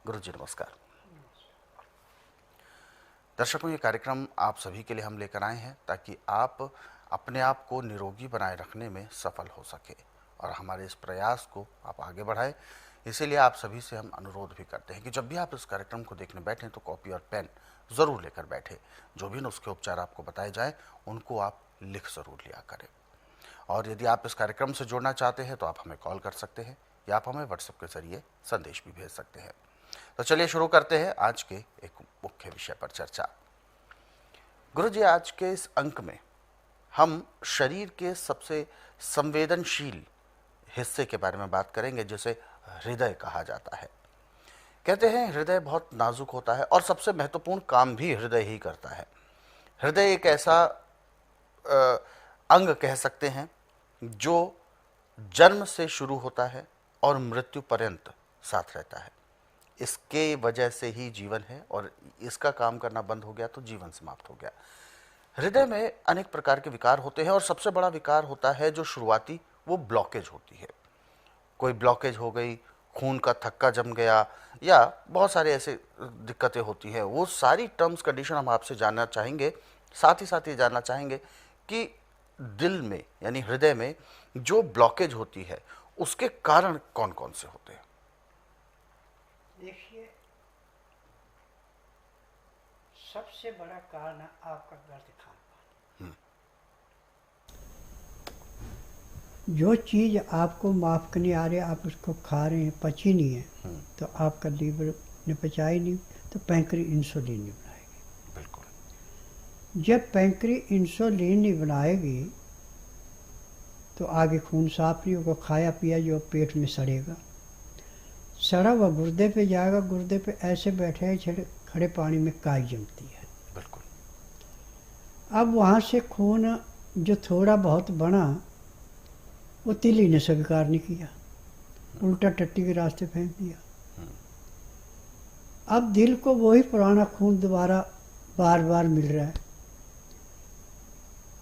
गुरु जी नमस्कार। दर्शकों, ये कार्यक्रम आप सभी के लिए हम लेकर आए हैं ताकि आप अपने आप को निरोगी बनाए रखने में सफल हो सके और हमारे इस प्रयास को आप आगे बढ़ाएं। इसीलिए आप सभी से हम अनुरोध भी करते हैं कि जब भी आप इस कार्यक्रम को देखने बैठें तो कॉपी और पेन ज़रूर लेकर बैठे। जो भी नुस्खे उपचार आपको बताए जाएं उनको आप लिख ज़रूर लिया करें। और यदि आप इस कार्यक्रम से जुड़ना चाहते हैं तो आप हमें कॉल कर सकते हैं या आप हमें व्हाट्सएप के जरिए संदेश भी भेज सकते हैं। तो चलिए शुरू करते हैं आज के एक मुख्य विषय पर चर्चा। गुरु जी, आज के इस अंक में हम शरीर के सबसे संवेदनशील हिस्से के बारे में बात करेंगे जिसे हृदय कहा जाता है। कहते हैं हृदय बहुत नाजुक होता है और सबसे महत्वपूर्ण काम भी हृदय ही करता है। हृदय एक ऐसा अंग कह सकते हैं जो जन्म से शुरू होता है और मृत्यु पर्यंत साथ रहता है। इसके वजह से ही जीवन है और इसका काम करना बंद हो गया तो जीवन समाप्त हो गया। हृदय में अनेक प्रकार के विकार होते हैं और सबसे बड़ा विकार होता है जो शुरुआती, वो ब्लॉकेज होती है। कोई ब्लॉकेज हो गई, खून का थक्का जम गया या बहुत सारे ऐसे दिक्कतें होती हैं। वो सारी टर्म्स कंडीशन हम आपसे जानना चाहेंगे। साथ ही जानना चाहेंगे कि दिल में यानी हृदय में जो ब्लॉकेज होती है उसके कारण कौन कौन से होते हैं। देखिए, सबसे बड़ा कारण है आपका गलत खान पान। जो चीज़ आपको माफ करने आ रही है, आप उसको खा रहे हैं, पची नहीं है, तो आपका लीवर ने पचाई नहीं, तो पैंक्री इंसुलिन नहीं बनाएगी। बिल्कुल। जब पैंक्री इंसुलिन नहीं बनाएगी तो आगे खून साफ नहीं होगा। खाया पिया जो पेट में सड़ेगा, सड़ा हुआ गुर्दे पे जाएगा। गुर्दे पे ऐसे बैठे खड़े पानी में काई जमती है। बिल्कुल। अब वहाँ से खून जो थोड़ा बहुत बना वो तिली ने स्वीकार नहीं किया, उल्टा टट्टी के रास्ते फेंक दिया। अब दिल को वही पुराना खून दोबारा बार बार मिल रहा है।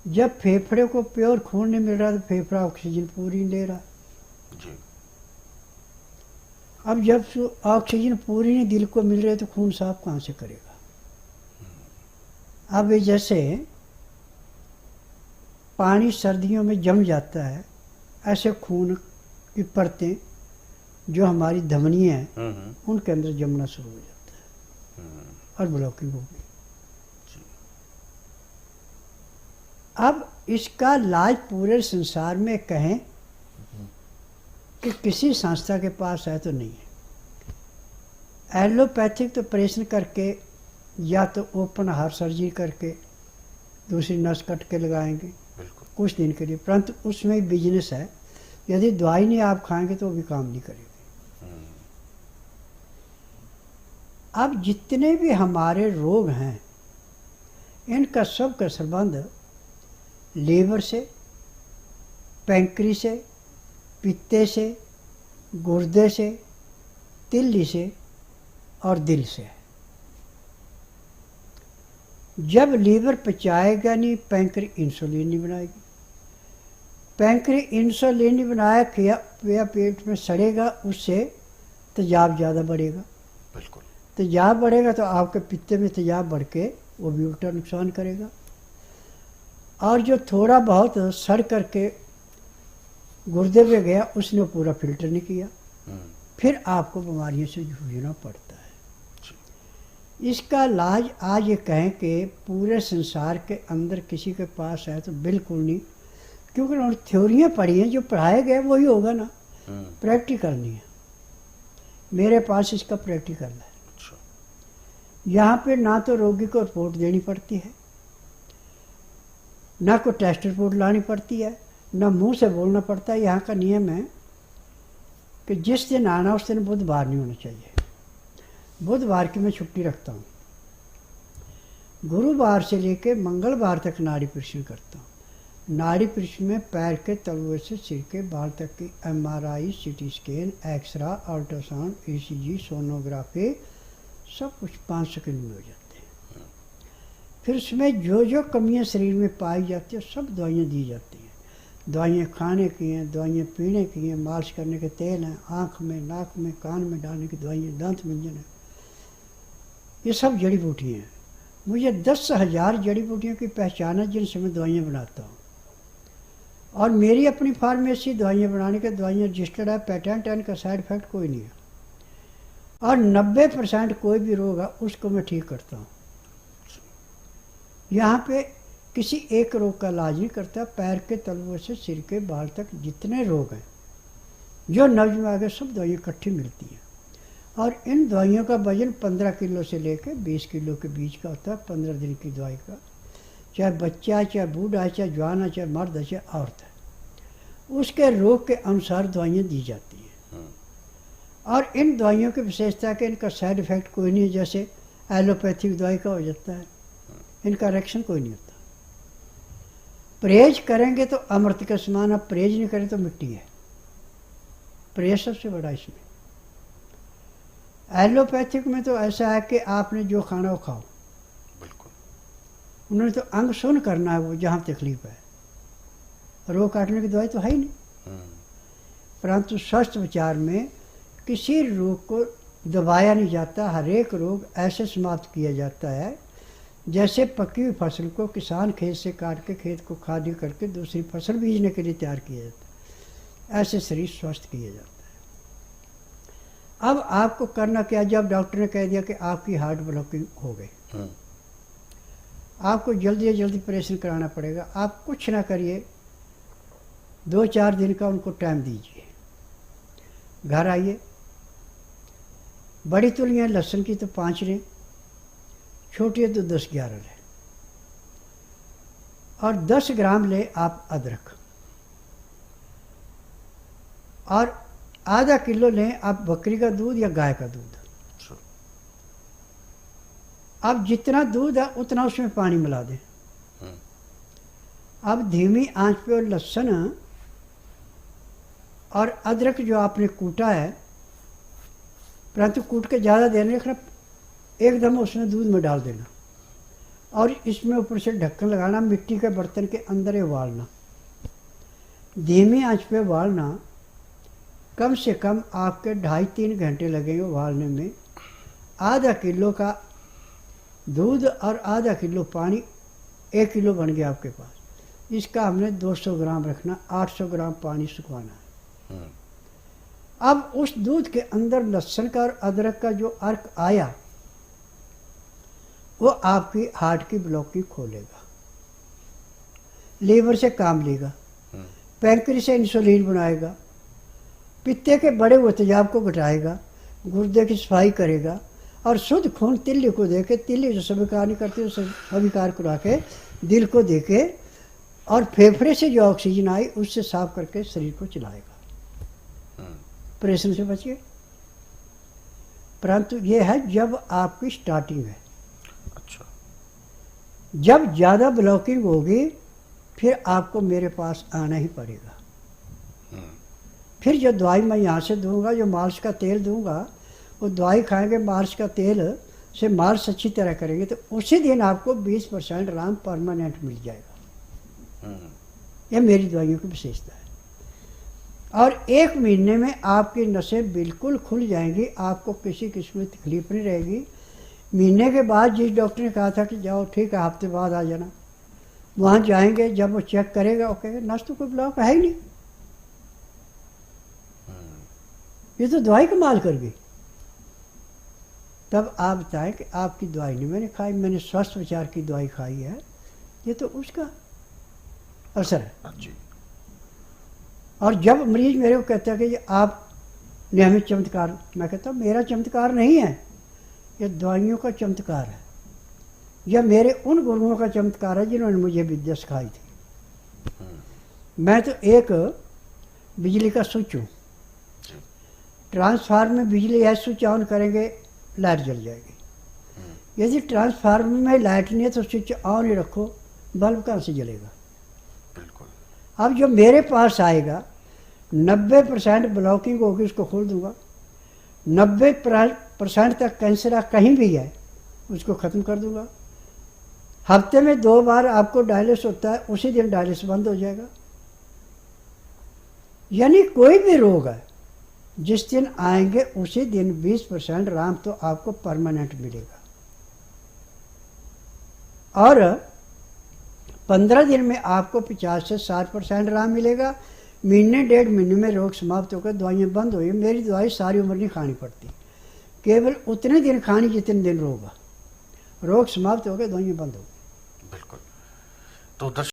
जब फेफड़े को प्योर खून नहीं मिल रहा तो फेफड़ा ऑक्सीजन पूरी नहीं ले रहा जी। अब जब ऑक्सीजन पूरी नहीं दिल को मिल रही है तो खून साफ कहाँ से करेगा। अब ये जैसे पानी सर्दियों में जम जाता है, ऐसे खून की परतें जो हमारी धमनियाँ हैं उनके अंदर जमना शुरू हो जाता है और ब्लॉकिंग हो गई। अब इसका इलाज पूरे संसार में कहें कि किसी संस्था के पास है तो नहीं है। एलोपैथिक तो ऑपरेशन करके या तो ओपन हार्ट सर्जरी करके दूसरी नस कट के लगाएंगे कुछ दिन के लिए, परंतु उसमें बिजनेस है। यदि दवाई नहीं आप खाएंगे तो वो भी काम नहीं करेगी। अब जितने भी हमारे रोग हैं इनका सबका संबंध लीवर से, पैंक्री से, पित्ते से, गुर्दे से, तिल्ली से और दिल से है। जब लीवर पचाएगा नहीं, पैंक्री इंसुलिन नहीं बनाएगी। पैंक्री इंसुलिन नहीं बनाया या पेट में सड़ेगा, उससे तेजाब ज़्यादा बढ़ेगा। बिल्कुल। तेजाब बढ़ेगा तो आपके पित्ते में तेजाब बढ़ के वो भी उल्टा नुकसान करेगा। और जो थोड़ा बहुत सड़ करके गुर्दे पे गया उसने पूरा फिल्टर नहीं किया, फिर आपको बीमारियों से जूझना पड़ता है। इसका इलाज आज ये कहें कि पूरे संसार के अंदर किसी के पास है तो बिल्कुल नहीं, क्योंकि उन्होंने थ्योरियाँ पढ़ी हैं, जो पढ़ाए गए वही होगा ना। प्रैक्टिकल नहीं है। मेरे पास इसका प्रैक्टिकल है। यहाँ पे ना तो रोगी को रिपोर्ट देनी पड़ती है, ना कोई टेस्ट रिपोर्ट लानी पड़ती है, ना मुंह से बोलना पड़ता है। यहाँ का नियम है कि जिस दिन आना उस दिन बुधवार नहीं होना चाहिए। बुधवार की मैं छुट्टी रखता हूँ। गुरुवार से लेके मंगलवार तक नाड़ी परीक्षण करता हूँ। नाड़ी परीक्षण में पैर के तलवे से सिर के बाल तक की MRI, CT scan, X-ray, ultrasound, ECG, sonography सब कुछ 5 सेकंड में हो जाते हैं। फिर उसमें जो जो कमियां शरीर में पाई जाती है सब दवाइयाँ दी जाती हैं। दवाइयाँ खाने की हैं, दवाइयाँ पीने की हैं, मालिश करने के तेल हैं, आँख में, नाक में, कान में डालने की दवाइयाँ, दांत मंजन है, ये सब जड़ी बूटियाँ हैं। मुझे 10,000 जड़ी बूटियों की पहचान है जिनसे मैं दवाइयाँ बनाता हूँ। और मेरी अपनी फार्मेसी दवाइयाँ बनाने के दवाइयाँ रजिस्टर्ड है, पेटेंट है, इनका साइड इफेक्ट कोई नहीं है। और 90% कोई भी रोग है उसको मैं ठीक करता हूँ। यहाँ पे किसी एक रोग का इलाज नहीं करता, पैर के तलवों से सिर के बाल तक जितने रोग हैं जो नब्ज में आ गए सब दवाइयाँ इकट्ठी मिलती हैं। और इन दवाइयों का वजन 15 किलो से लेकर 20 किलो के बीच का होता है, 15 दिन की दवाई का। चाहे बच्चा है, चाहे बूढ़ा है, चाहे जवान है, चाहे मर्द है, चाहे औरत है, उसके रोग के अनुसार दवाइयाँ दी जाती हैं। और इन दवाइयों की विशेषता है कि इनका साइड इफेक्ट कोई नहीं है, जैसे एलोपैथिक दवाई का हो जाता है, इनका रिएक्शन कोई नहीं होता। परहेज करेंगे तो अमृत के समान, अब परहेज नहीं करें तो मिट्टी है। परहेज सबसे बड़ा इसमें। एलोपैथिक में तो ऐसा है कि आपने जो खाना वो खाओ, बिल्कुल। उन्होंने तो अंग सुन करना है वो जहाँ तकलीफ है, रोग काटने की दवाई तो है ही नहीं। परंतु स्वस्थ विचार में किसी रोग को दबाया नहीं जाता, हर एक रोग ऐसे समाप्त किया जाता है जैसे पकी हुई फसल को किसान खेत से काट के खेत को खाली करके दूसरी फसल बीजने के लिए तैयार किया जाता है, ऐसे शरीर स्वस्थ किया जाता है। अब आपको करना क्या, जब डॉक्टर ने कह दिया कि आपकी हार्ट ब्लॉकिंग हो गई, आपको जल्दी से जल्दी ऑपरेशन कराना पड़ेगा। आप कुछ ना करिए, 2-4 दिन का उनको टाइम दीजिए, घर आइए। बड़ी तुलियाँ लहसुन की तो 5 लें, छोटी है तो 10-11 लें, और 10 ग्राम ले आप अदरक, और आधा किलो लें आप बकरी का दूध या गाय का दूध। अब जितना दूध है उतना उसमें पानी मिला दें। अब धीमी आंच पे लहसुन और अदरक जो आपने कूटा है, परंतु कूट के ज़्यादा देर नहीं रखना, एकदम उसमें दूध में डाल देना और इसमें ऊपर से ढक्कन लगाना, मिट्टी के बर्तन के अंदर ही उबालना, धीमी आंच पे उबालना। कम से कम आपके 2.5-3 घंटे लगेंगे उबालने में। आधा किलो का दूध और आधा किलो पानी, 1 किलो बन गया आपके पास। इसका हमने 200 ग्राम रखना, 800 ग्राम पानी सुखवाना है। अब उस दूध के अंदर लहसुन का और अदरक का जो अर्क आया वो आपकी हार्ट की ब्लॉकिंग खोलेगा, लीवर से काम लेगा, पैंक्रियास से इंसुलिन बनाएगा, पित्ते के बड़े हुए तेजाब को घटाएगा, गुर्दे की सफाई करेगा और शुद्ध खून तिल्ली को देके, तिल्ली जो स्वीकार नहीं करती उसे स्वीकार करा के दिल को देके और फेफड़े से जो ऑक्सीजन आई उससे साफ करके शरीर को चलाएगा। ऑपरेशन से बचिए। परंतु ये है जब आपकी स्टार्टिंग है। अच्छा। जब ज़्यादा ब्लॉकिंग होगी फिर आपको मेरे पास आना ही पड़ेगा। फिर जो दवाई मैं यहाँ से दूंगा, जो मालिश का तेल दूंगा, वो दवाई खाएंगे, मालिश का तेल से मालिश अच्छी तरह करेंगे तो उसी दिन आपको 20% आराम परमानेंट मिल जाएगा। ये मेरी दवाइयों की विशेषता है। और 1 महीने में आपकी नसें बिल्कुल खुल जाएंगी, आपको किसी किस्म की तकलीफ नहीं रहेगी। महीने के बाद जिस डॉक्टर ने कहा था कि जाओ ठीक है हफ्ते बाद आ जाना, वहाँ जाएंगे, जब वो चेक करेगा वो कहेगा नस तो कोई ब्लॉक है ही नहीं, ये तो दवाई कमाल कर गई। तब आप बताएं कि आपकी दवाई नहीं मैंने खाई, मैंने स्वस्थ विचार की दवाई खाई है, ये तो उसका असर है जी। और जब मरीज मेरे को कहता है कि आप ने हमें चमत्कार, मैं कहता हूँ मेरा चमत्कार नहीं है, ये दवाइयों का चमत्कार है, यह मेरे उन गुरुओं का चमत्कार है जिन्होंने मुझे विद्या सिखाई थी। मैं तो एक बिजली का स्विच हूँ, ट्रांसफार्मर में बिजली है, स्विच ऑन करेंगे लाइट जल जाएगी। यदि ट्रांसफार्मर में लाइट नहीं है तो स्विच ऑन ही रखो, बल्ब कहाँ से जलेगा। बिल्कुल। अब जो मेरे पास आएगा 90% ब्लॉकिंग होगी, उसको खोल दूंगा। 90% तक कैंसर कहीं भी है उसको ख़त्म कर दूंगा। हफ्ते में 2 बार आपको डायलिसिस होता है, उसी दिन डायलिसिस बंद हो जाएगा। यानी कोई भी रोग है जिस दिन आएंगे उसी दिन 20% आराम तो आपको परमानेंट मिलेगा। और 15 दिन में आपको 50 से 60% आराम मिलेगा। महीने 1.5 महीने में रोग समाप्त होकर दवाइयाँ बंद हुई। मेरी दवाई सारी उम्र नहीं खानी पड़ती, केवल उतने दिन खानी जितने दिन रोग समाप्त हो गए, दवाइयाँ बंद हो गई। बिल्कुल। तो दर्शक